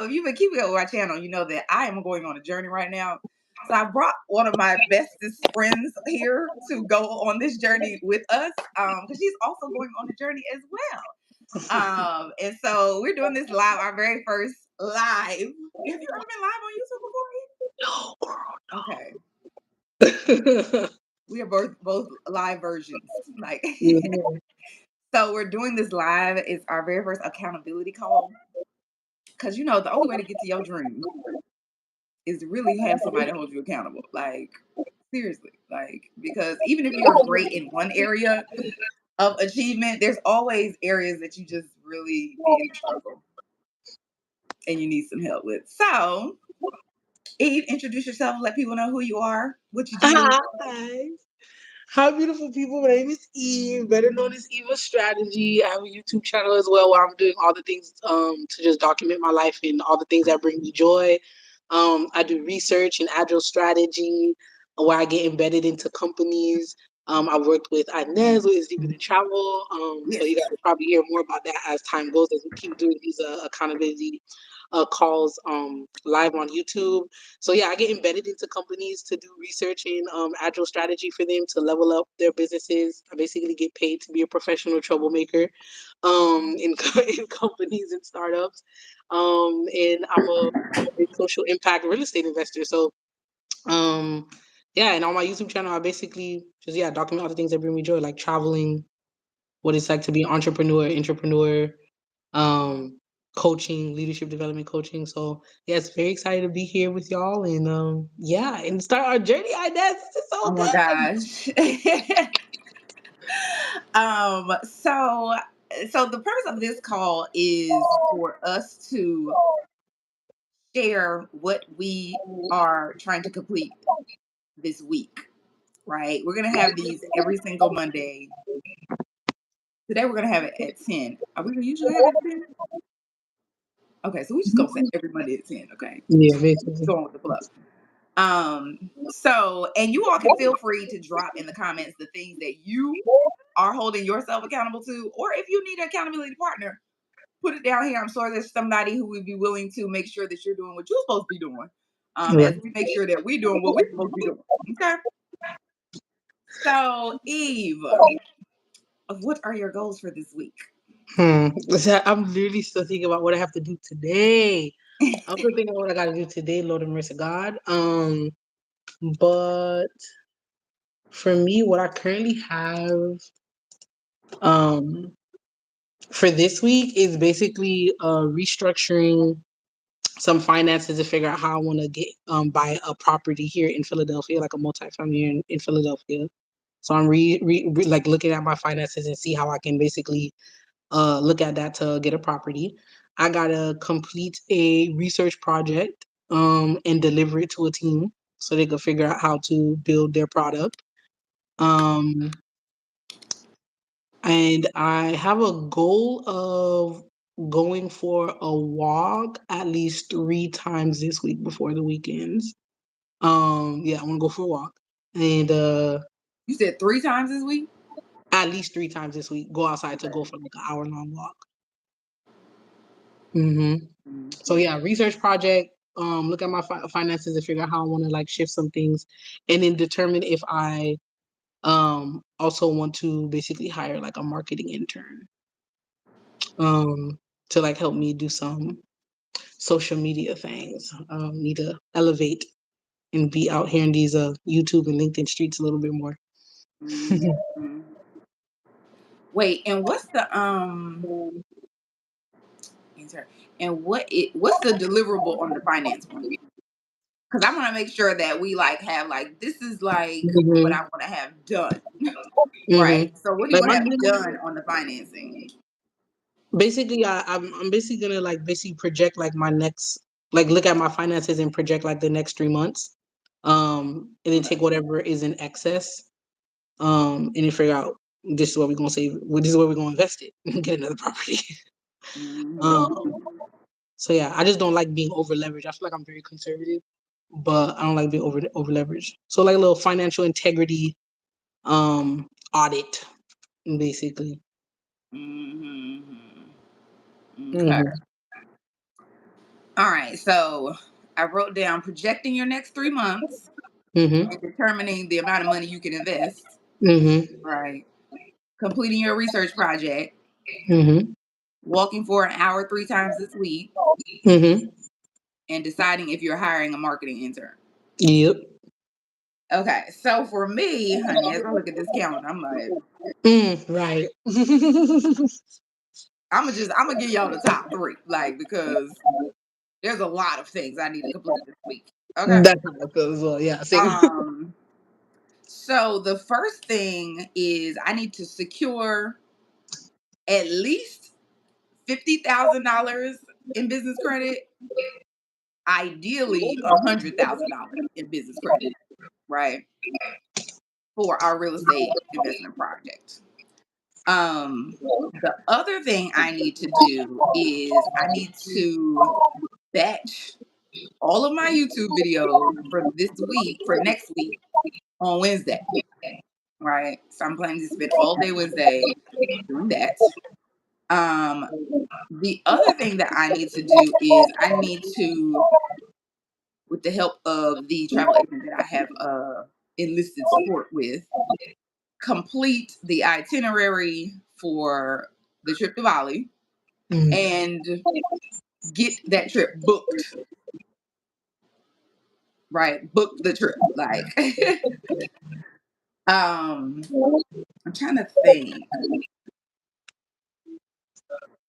if you've been keeping up with my channel, you know that I am going on a journey right now. So I brought one of my bestest friends here to go on this journey with us, because she's also going on a journey as well. And so we're doing this live, our very first live. Have you ever been live on YouTube No, before? girl, Okay. no. We are both live versions. Like Yeah. so we're doing this live. It's our very first accountability call. Cause the only way to get to your dream is to really have somebody hold you accountable. Like seriously. Like, because even if you're great in one area of achievement, there's always areas that you just really be in struggle and you need some help with. So Eve, introduce yourself, let people know who you are, what you do. Hi. Hi, beautiful people. My name is Eve, better known as Eva Strategy. I have a YouTube channel as well where I'm doing all the things to just document my life and all the things that bring me joy. I do research and agile strategy where I get embedded into companies. I've worked with Inez with Deeper Than Travel. So Yes. you guys will probably hear more about that as time goes as we keep doing these accountability calls live on YouTube. So yeah, I get embedded into companies to do research and agile strategy for them to level up their businesses. I basically get paid to be a professional troublemaker in companies and startups. And I'm a big social impact real estate investor. So um, yeah, and on my YouTube channel, I basically just document all the things that bring me joy, like traveling, what it's like to be an entrepreneur, um, coaching, leadership development coaching. So yes, very excited to be here with y'all and and start our journey. I guess this is so Oh my good. gosh. um, so so the purpose of this call is for us to share what we are trying to complete this week, right? We're gonna have these every single Monday. Today we're gonna have it at 10. Are we gonna usually have it at 10? Okay, so we just gonna say every Monday at 10, okay? Yeah, Just basically. going with the flow. So and you all can feel free to drop in the comments the things that you are holding yourself accountable to, or if you need an accountability partner, put it down here. I'm sure there's somebody who would be willing to make sure that you're doing what you're supposed to be doing. As Right. we make sure that we're doing what we're supposed to be doing. Okay. So Eve, what are your goals for this week? I'm literally still thinking about what I have to do today. I'm still thinking about what I gotta do today, Lord of mercy God. But for me, what I currently have um for this week is basically restructuring some finances to figure out how I want to get buy a property here in Philadelphia, like a multifamily here in Philadelphia. So I'm like looking at my finances and see how I can basically look at that to get a property. I gotta complete a research project and deliver it to a team so they could figure out how to build their product. Um, and I have a goal of going for a walk at least 3 times this week before the weekends. Yeah, I want to go for a walk, and You said 3 times this week? at least 3 times this week, go outside to go for like an hour long walk. hmm So Mhm. yeah, research project. Look at my finances and figure out how I want to like shift some things, and then determine if I also want to basically hire like a marketing intern um to like help me do some social media things. Need to elevate and be out here in these YouTube and LinkedIn streets a little bit more. Mhm. Wait, and what's the answer? And what's the deliverable on the finance one? Because I want to make sure that we like have like this is like what hmm I want to have done, hmm right? So what do you Like want my to have done on the financing? basically, I'm basically gonna like basically project like my next like look at my finances and project like the next 3 months, and then Okay. take whatever is in excess, and then figure out this is what we're gonna save. This is where we're gonna invest it and get another property. Mhm. um, so yeah, I just don't like being over leveraged. I feel like I'm very conservative, but I don't like being over leveraged. So like a little financial integrity audit, basically. Mhm. Okay. hmm All right. So I wrote down projecting your next 3 months Mm-hmm. and determining the amount of money you can invest. Mm-hmm. Right. Completing your research project, Mm-hmm. walking for an hour 3 times this week, Mm-hmm. and deciding if you're hiring a marketing intern. Yep. Okay, so for me, honey, as I look at this calendar, I'm like, Right. I'm gonna give y'all the top three, like because there's a lot of things I need to complete this week. Okay. That's how I feel as well. Yeah, same. Um. So the first thing is I need to secure at least $50,000 in business credit. Ideally, $100,000 in business credit, right, for our real estate investment project. The other thing I need to do is I need to batch all of my YouTube videos for this week, for next week on Wednesday, right? So I'm planning to spend all day Wednesday doing that. Um, the other thing that I need to do is I need to, with the help of the travel agent that I have enlisted support with, complete the itinerary for the trip to Bali Mm. and get that trip booked, right? Book the trip. Like I'm trying to think.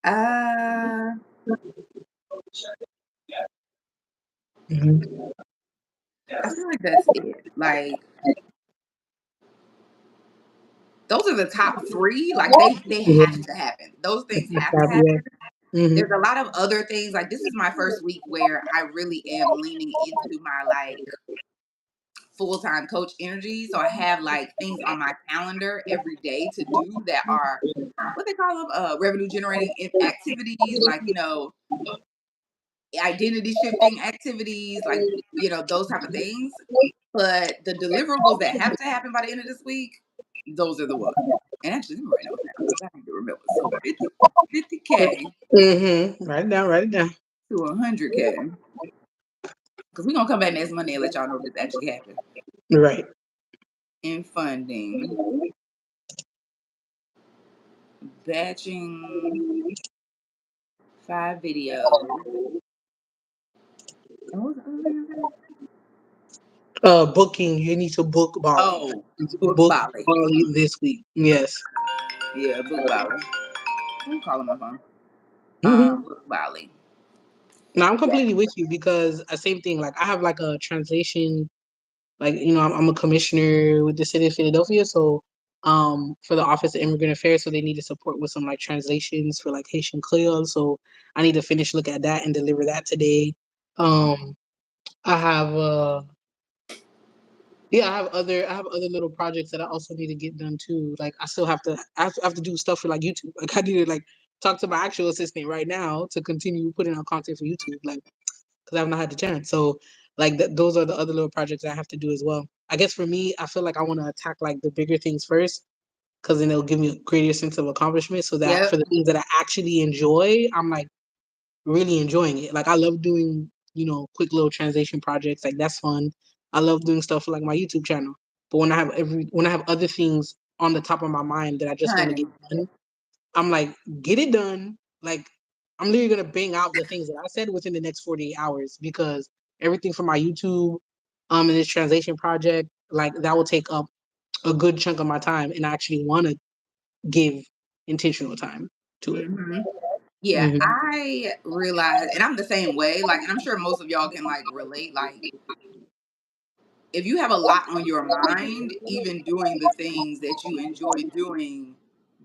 Uh Mhm. I feel like that's it. Like those are the top three. Like they Yeah. have to happen. Those things have to Yeah. happen. There's Mhm. a lot of other things. Like this is my first week where I really am leaning into my like full-time coach energy. So I have like things on my calendar every day to do that are what they call them revenue generating activities, like identity shifting activities, like those type of things. But the deliverables that have to happen by the end of this week, those are the ones. And actually, let me write those down because I need to remember. So 50K Write it down. Write it down. to 100K, because we're gonna come back next Monday and let y'all know if this actually happened. Right. In funding, batching 5 videos. And what was the other thing I said? Booking. You need to book Bali. Oh, book Book Bali. Bali this week. Yes. Yeah, book Bali. I'm calling my phone. Hmm. Book Bali. Now I'm Yeah. completely with you because same thing. Like I have like a translation. Like I'm a commissioner with the city of Philadelphia, so for the Office of Immigrant Affairs, so they needed support with some like translations for like Haitian Creole. So I need to finish look at that and deliver that today. Um, I have yeah, I have other little projects that I also need to get done too. Like I still have to do stuff for like YouTube. Like I need to like talk to my actual assistant right now to continue putting out content for YouTube. Like because I've not had the chance. So like those are the other little projects I have to do as well. I guess for me, I feel like I want to attack like the bigger things first because then it'll give me a greater sense of accomplishment. So that for Yep. the things that I actually enjoy, I'm like really enjoying it. Like I love doing quick little translation projects. Like that's fun. I love doing stuff for like my YouTube channel. But when I have other things on the top of my mind that I just want to get Honey. done, I'm like, get it done. Like, I'm literally gonna bang out the things that I said within the next 48 hours because everything from my YouTube, and this translation project, like that will take up a good chunk of my time, and I actually want to give intentional time to it. Hmm. Yeah, Hmm. I realize, and I'm the same way. Like, and I'm sure most of y'all can like relate. Like, if you have a lot on your mind, even doing the things that you enjoy doing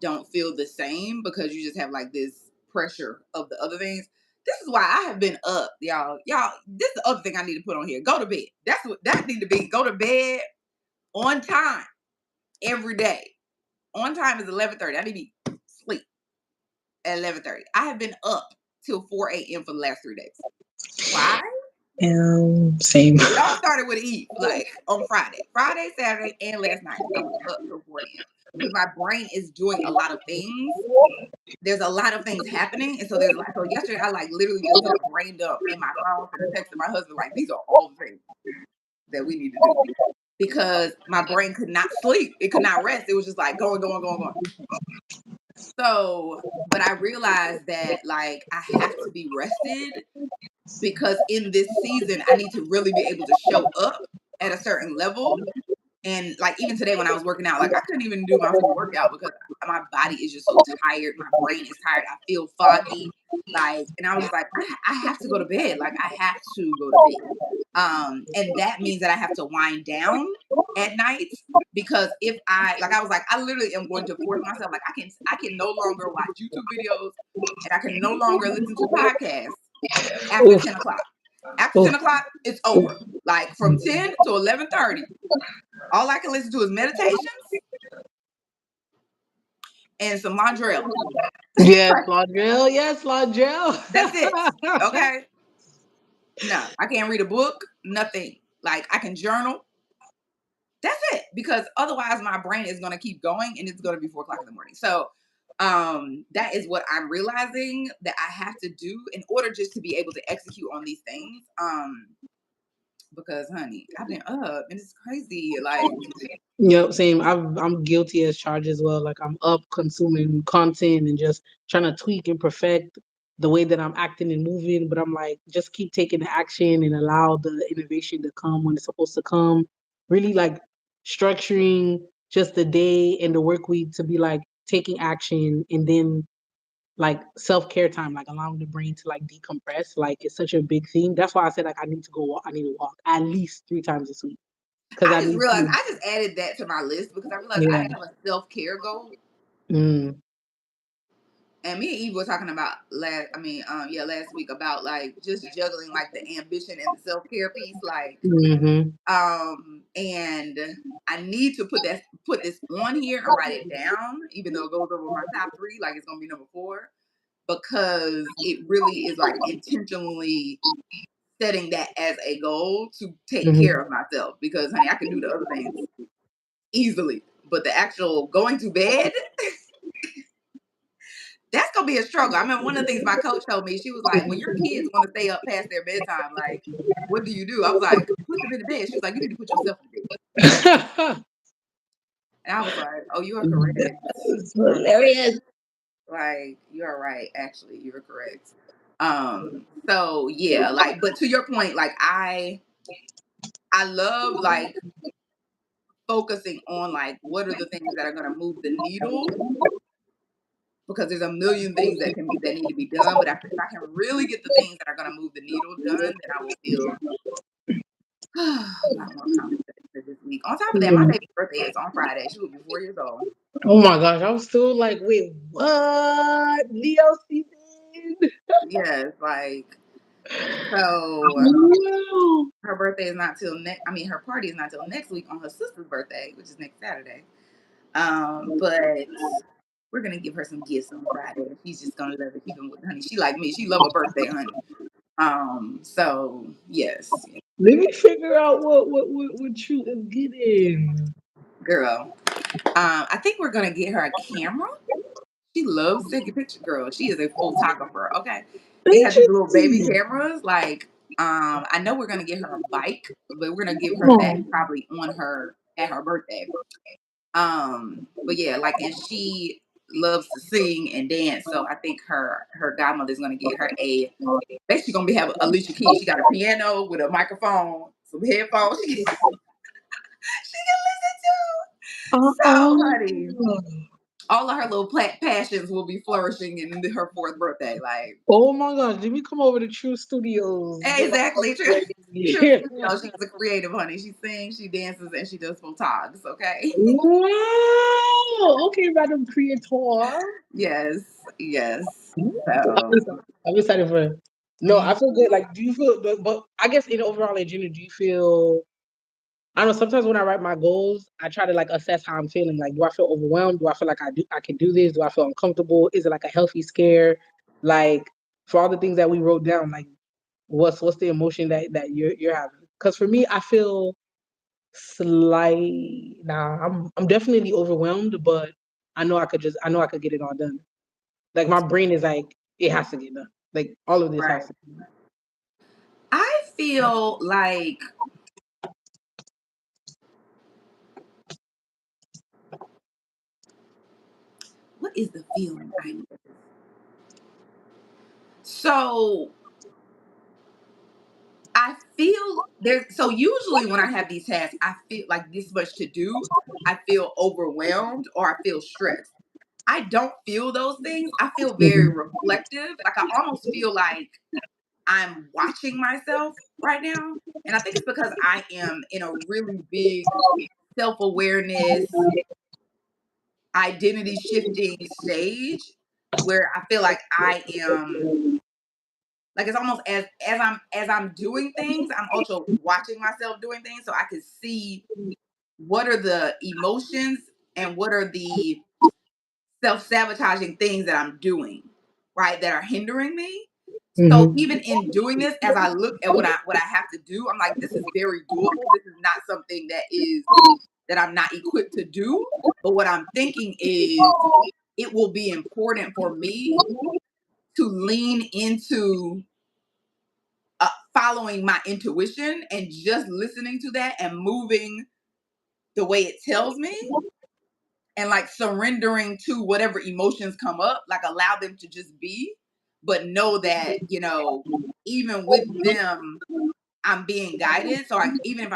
don't feel the same because you just have like this pressure of the other things. This is why I have been up, y'all. Y'all, this is the other thing I need to put on here. Go to bed. That's what that need to be. Go to bed on time every day. On time is 11:30. I need to be sleep at 11:30. I have been up till 4 a.m. for the last 3 days. Why? Same. It all started with Eve, like on Friday, Saturday, and last night. I was up till 4 a.m. because my brain is doing a lot of things. There's a lot of things happening, and so there's like so yesterday I like literally just hit a brain dump in my phone and texted my husband like these are all the things that we need to do because my brain could not sleep, it could not rest. It was just like going, going, going, going. So, but I realized that like I have to be rested because in this season I need to really be able to show up at a certain level. And like even today when I was working out, like I couldn't even do my full workout because my body is just so tired. My brain is tired. I feel foggy. Like, and I was just like, I have to go to bed. Like I have to go to bed. And that means that I have to wind down at night because if I like I was like, I literally am going to force myself, like I can no longer watch YouTube videos and I can no longer listen to podcasts after Oof, 10 o'clock. After oof. 10 o'clock, it's over. Like from 10 to 11:30. All I can listen to is meditations and some Mondrell. Yes, Laudrell. Yes, Laudrell. That's it. Okay. No, I can't read a book. Nothing. Like I can journal. That's it. Because otherwise my brain is gonna keep going and it's gonna be 4 o'clock in the morning. So that is what I'm realizing that I have to do in order just to be able to execute on these things. Because honey, I've been up and it's crazy. Like Yep, same. I'm guilty as charged as well. Like I'm up consuming content and just trying to tweak and perfect the way that I'm acting and moving. But I'm like, just keep taking the action and allow the innovation to come when it's supposed to come. Really like structuring just the day and the work week to be like taking action and then like self-care time, like allowing the brain to like decompress. Like it's such a big thing. That's why I said like I need to go walk. I need to walk at least 3 times this week because I I just need realized to. I just added that to my list because I realized I Yeah. have a self-care goal. Mm. And me and Eve were talking about last week about like just juggling like the ambition and the self-care piece. Like, Mhm. and I need to put this on here and write it down, even though it goes over my top three, like it's gonna be number four, because it really is like intentionally setting that as a goal to take Mhm. care of myself. Because honey, I can do the other things easily. But the actual going to bed, that's gonna be a struggle. I mean, one of the things my coach told me, she was like, when your kids want to stay up past their bedtime, like, what do you do? I was like, put them in the bed. She was like, you need to put yourself in the bed. And I was like, oh, you are correct. It's You are correct. hilarious. Like, you are right. Actually, you're correct. So yeah, like, but to your point, like I love like focusing on like what are the things that are gonna move the needle because there's a million things that need to be done. But if I can really get the things that are going to move the needle done, then I will feel a lot more confident this week. On top of that, my Mhm. baby's birthday is on Friday. She will be 4 years old. Oh my gosh, I'm still like, wait, what? Leo season? Yes, like so. Wow. Her birthday is not till next. I mean, her party is not till next week on her sister's birthday, which is next Saturday. But we're gonna give her some gifts on Friday. She's just gonna love it. She's gonna, honey. She like me. She love a birthday, honey. So yes, Let me figure out what you is getting. girl. I think we're gonna get her a camera. She loves taking pictures, girl. She is a photographer. Okay, they have these little baby Interesting. cameras. Like, I know we're gonna get her a bike, but we're gonna give her that Oh. probably on her at her birthday. But yeah, like, and she loves to sing and dance, so I think her godmother's gonna get her a. Basically, gonna be have Alicia Keys. She got a piano with a microphone, some headphones. She can listen to. So, Uh-uh. honey, all of her little passions will be flourishing in her fourth birthday. Like, Oh my gosh, did we come over to True Studios? Get my exactly. True. True. birthday. No, she's a creative, honey. She sings, she dances, and she does photogs. Okay. Wow. Okay, Madam Creator. Yes. Yes. I'm So, excited. I'm excited for it. No, I feel good. Like, do you feel? But I guess in overall, in general, do you feel? I don't know. Sometimes when I write my goals, I try to like assess how I'm feeling. Like, do I feel overwhelmed? Do I feel like I can do this? Do I feel uncomfortable? Is it like a healthy scare? Like, for all the things that we wrote down, like, what's the emotion that you're having? Because for me, I feel slight. Nah, I'm definitely overwhelmed, but I know I could get it all done. Like my brain is like, it has to get done. Like all of this has Right. to get done. I feel like, what is the feeling I need? So I feel there's so usually when I have these tasks, I feel like this much to do. I feel overwhelmed or I feel stressed. I don't feel those things. I feel very Mhm. reflective. Like I almost feel like I'm watching myself right now. And I think it's because I am in a really big self awareness, identity shifting stage where I feel like I am like it's almost as I'm doing things, I'm also watching myself doing things so I can see what are the emotions and what are the self-sabotaging things that I'm doing, right? That are hindering me. So Mhm. even in doing this, as I look at what I have to do, I'm like, this is very doable. This is not something that I'm not equipped to do. But what I'm thinking is it will be important for me to lean into following my intuition and just listening to that and moving the way it tells me and like surrendering to whatever emotions come up, like allow them to just be, but know that, even with them, I'm being guided. So like even if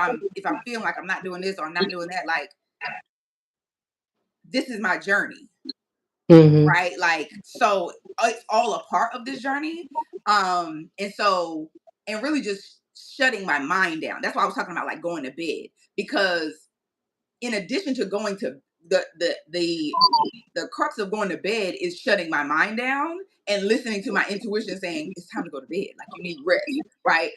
I'm feeling like I'm not doing this or I'm not doing that, like this is my journey, Mhm. right? Like so it's all a part of this journey. And so and really just shutting my mind down. That's why I was talking about like going to bed because in addition to going to the crux of going to bed is shutting my mind down and listening to my intuition saying it's time to go to bed, like you need rest, right?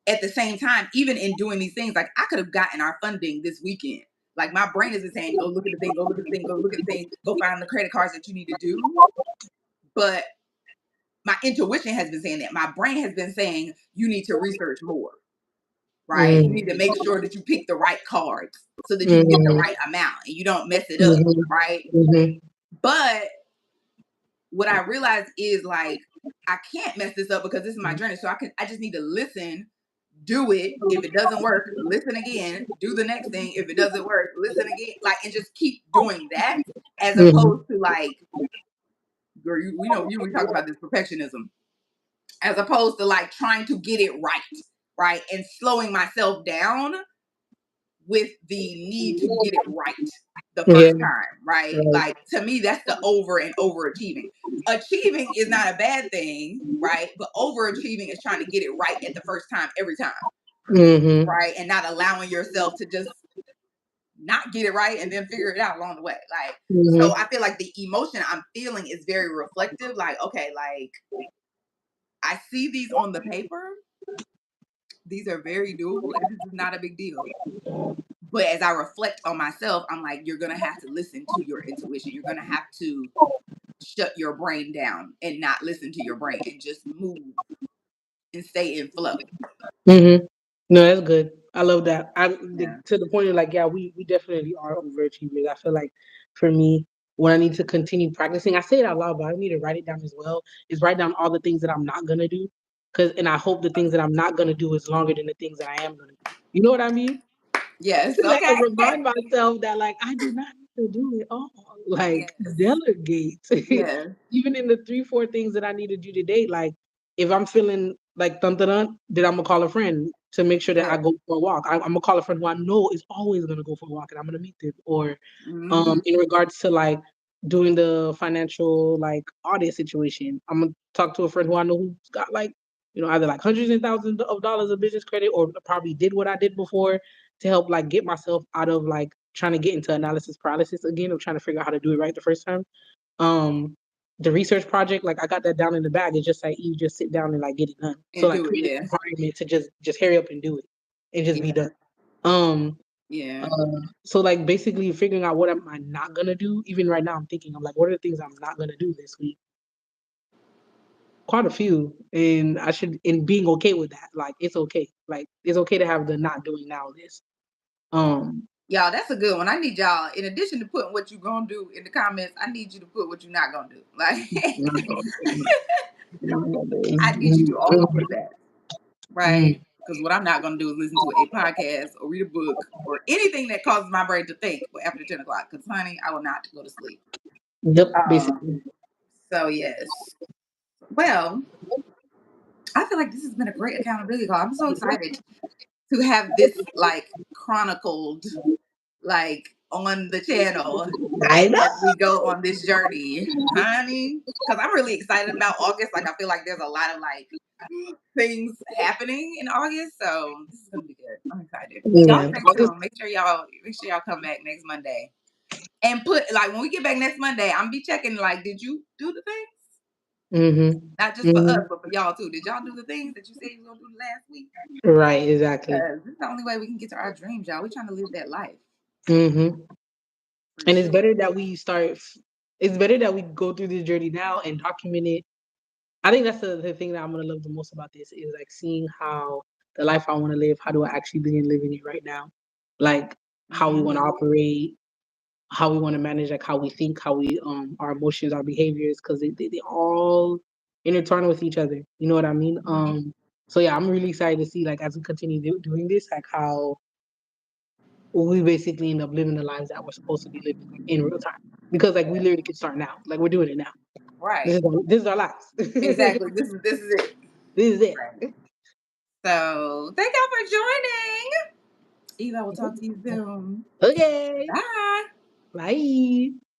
At the same time, even in doing these things, like I could have gotten our funding this weekend. Like my brain has been saying, go look at the thing, go look at the thing, go look at the thing, go find the credit cards that you need to do. But my intuition has been saying that. My brain has been saying you need to research more, right? You need to Mhm. make sure that you pick the right cards so that you can get the Mhm. right amount and you don't mess it up, Mhm. right? Mhm. But what I realized is like I can't mess this up because this is my journey. So I just need to listen, do it. If it doesn't work, listen again, do the next thing. If it doesn't work, listen again. Like and just keep doing that as Mhm. opposed to like girl, we know you we talk about this perfectionism. As opposed to like trying to get it right, right? And slowing myself down with the need to get it right the Yeah. first time, right? Right. Like to me, that's the over and overachieving. Achieving is not a bad thing, right? But overachieving is trying to get it right at the first time, every time, Mhm. right? And not allowing yourself to just not get it right and then figure it out along the way. Like, so Mhm. I feel like the emotion I'm feeling is very reflective. Like, okay, like I see these on the paper. These are very doable and this is not a big deal. But as I reflect on myself, I'm like, you're gonna have to listen to your intuition. You're gonna have to shut your brain down and not listen to your brain and just move and stay in flow. Mhm. No, that's good. I love that. Yeah. To the point of like, yeah, we definitely are overachievers. I feel like for me, when I need to continue practicing, I say it out loud, but I need to write it down as well. Is write down all the things that I'm not gonna do, and I hope the things that I'm not gonna do is longer than the things that I am gonna do. You know what I mean? Yes. To like Okay. remind myself that like I do not have to do it all. Like Yes. delegate. Yes. Even in the 3, 4 things that I need to do today, like if I'm feeling like dun dun dun, then I'm gonna call a friend to make sure that I Yeah. go for a walk. I'm gonna call a friend who I know is always gonna go for a walk and I'm gonna meet them. Or Hmm. in regards to like doing the financial like audit situation, I'm gonna talk to a friend who I know who's got like, either like hundreds and thousands of dollars of business credit or probably did what I did before to help like get myself out of like trying to get into analysis paralysis again of trying to figure out how to do it right the first time. Um, the research project, like I got that down in the bag. It's just like you just sit down and like get it done. So And like do it. create an Yeah. environment to just hurry up and do it and just be Yeah. done. Um, Yeah. so like basically figuring out what am I not gonna do. Even right now, I'm thinking I'm like, what are the things I'm not gonna do this week? quite a few, and I should in being okay with that. Like it's okay. Like it's okay to have the not doing now list. Y'all, that's a good one. I need y'all, in addition to putting what you gonna do in the comments, I need you to put what you're not gonna do. Like, I need you to also put that, right? Because what I'm not gonna do is listen to a podcast or read a book or anything that causes my brain to think after 10 o'clock. Because, honey, I will not go to sleep. Yep, Um, basically. so yes. Well, I feel like this has been a great accountability call. I'm so excited to have this like chronicled, like on the channel I know. as we go on this journey, honey. Because I'm really excited about August. Like I feel like there's a lot of like things happening in August, so this is gonna be good. I'm excited. Y'all Yeah. stay August. tuned. Make sure y'all come back next Monday and put like when we get back next Monday. I'm be checking like, did you do the things? Mm-hmm. Not just for us, Mm-hmm. but for y'all too. Did y'all do the things that you said you was gonna do last week? Right. Exactly. Because this is the only way we can get to our dreams, y'all. We're trying to live that life Mm-hmm. for And it's sure. better that we start. It's better that we go through this journey now and document it. I think that's the thing that I'm gonna love the most about this is like seeing how the life I want to live. How do I actually begin living it right now? Like how we want to Mm-hmm. operate, how we want to manage, like how we think, how we our emotions, our behaviors, because they all intertwine with each other. You know what I mean? Mm-hmm. So yeah, I'm really excited to see like as we continue doing this, like how we basically end up living the lives that we're supposed to be living in real time. Because like we literally can start now. Like we're doing it now. Right. This is our lives. this Exactly. This is it. is it. Right. So thank y'all for joining. Eva, I will talk to you soon. Okay. Bye. Bye.